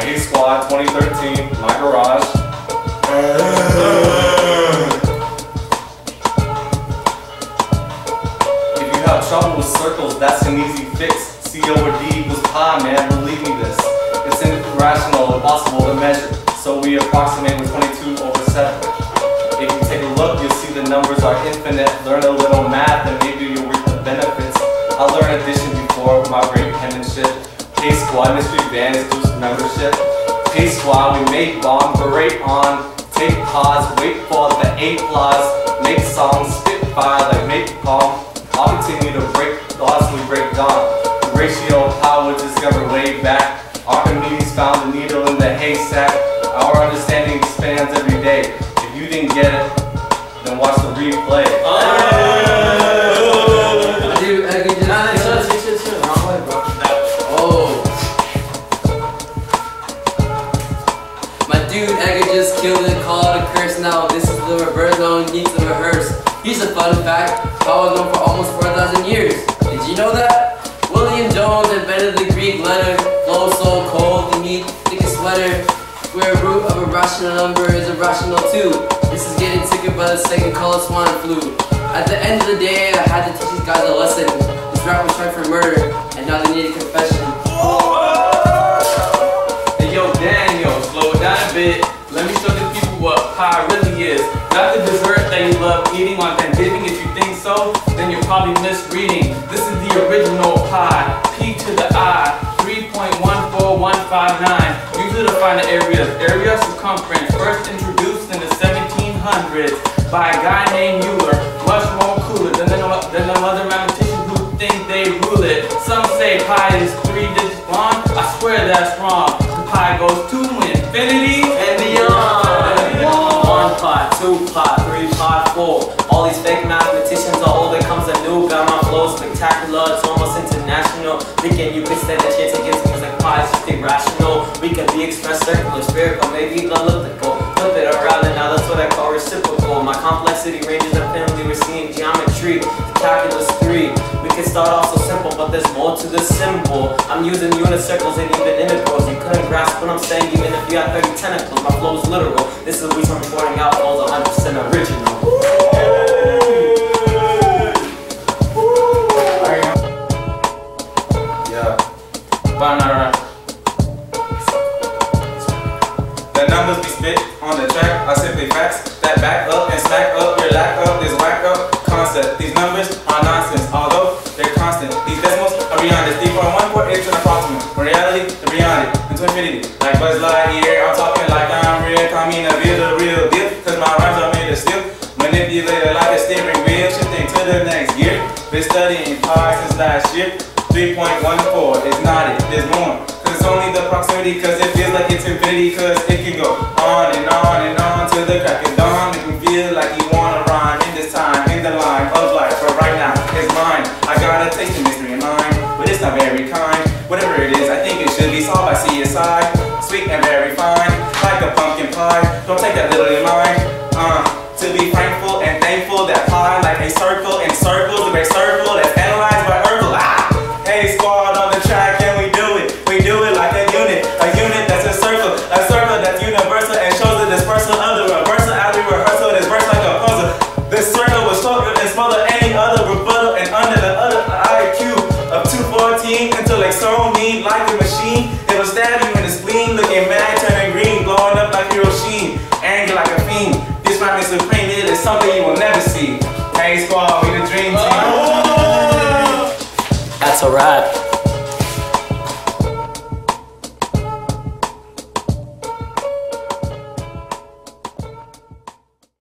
Hey Squad 2013, my garage. If you have trouble with circles, that's an easy fix. C over D equals pi, man, believe me this. It's irrational, impossible to measure, so we approximate with 22 over 7. If you take a look, you'll see the numbers are infinite. Learn a little math and maybe you'll reap the benefits. I learned addition before with my great penmanship. Hey Squad, mystery band is boost membership. Hey Squad, we make bomb, berate on, take pause, wait for the applause, make songs, spit fire like make palm. I'll continue to break laws we break down. The ratio of power was discovered way back. Archimedes found the needle in the haystack. Our understanding expands every day. If you didn't get it, then watch the replay. Dude, I can just wrong way, bro. Oh. My dude, Edgar just killed it, called a curse. Now this is the reverse, no need to rehearse. Here's a fun fact, power was known for almost 4,000 years. Did you know that? William Jones invented the Greek letter. Flow so cold, you need thick a sweater. Square root of a rational number is irrational too. This is getting sicker by the second, call it swine flu. At the end of the day, I had to teach these guys a lesson. This rap was tried for murder, and now they need a confession. Hey yo, Daniel, slow it down a bit. Let me show the people what pie really is. Not the dessert that you love eating on Thanksgiving. If you think so, then you're probably misreading. This is the original pie, P to the I, 3.14159. Usually to find the area of circumference, first introduced in the 1700s by a guy named Euler. Much more cooler than the other mathematicians who think they rule it. Some say pi is 3 digits long. I swear that's wrong. The pi goes to infinity and beyond. 1 pi, 2 pi, 3 pi, 4. All these fake mathematicians are old, it comes anew. Got my flow spectacular, it's almost international. Thinking you could stand a chance against things like pi is just irrational. We can be expressed circular, spherical, maybe elliptical. Flip it around and now that's what I call reciprocal. My complexity ranges infinitely, we're seeing geometry. The calculus 3. We can start off so simple, but there's more to the symbol. I'm using unit circles and even integrals. You couldn't grasp what I'm saying even if you had 30 tentacles. My flow is literal. This is weeks I'm reporting out flows 100% original. Yeah. The numbers we spit on the track are simply facts that back up and smack up your lack of this whack up concept. These numbers are nonsense, although they're constant. These decimals are beyond this. 3.148 to an approximate. For reality, they're beyond it. Into infinity. Like Buzz Lightyear, I'm talking like I'm real. Call me the real deal. Cause my rhymes are made of steel. Manipulated like a steering wheel. Shifting to the next gear. Been studying pi since last year. 3.14 is not it. There's more. Cause it's only the proximity. Cause it feels like it's infinity. Cause it can go on and on and on till the crack of dawn. Make me feel like you wanna rhyme in this time, in the line of life. But right now, it's mine. I got a taste of mystery in mind, but it's not very kind. Whatever it is, I think it should be solved by CSI. Sweet and very fine, like a pumpkin pie. Don't take that little in mind. To be thankful and thankful that pi like a circle in circles, a great circle that's analyzed by Urkel. Hey Squad on the track and we do it like a unit that's a circle that's universal and shows the dispersal of the reversal as we rehearsal this verse like a puzzle. This circle was stronger than smaller any other rebuttal and under the other IQ of 214 until like so mean like a machine. It will stab you in the spleen, looking mad, turning green, blowing up like Hiroshima, angry like a fiend. This rhyme is supreme, it is something you will never see. Hey Squad, we the dream team. That's a wrap.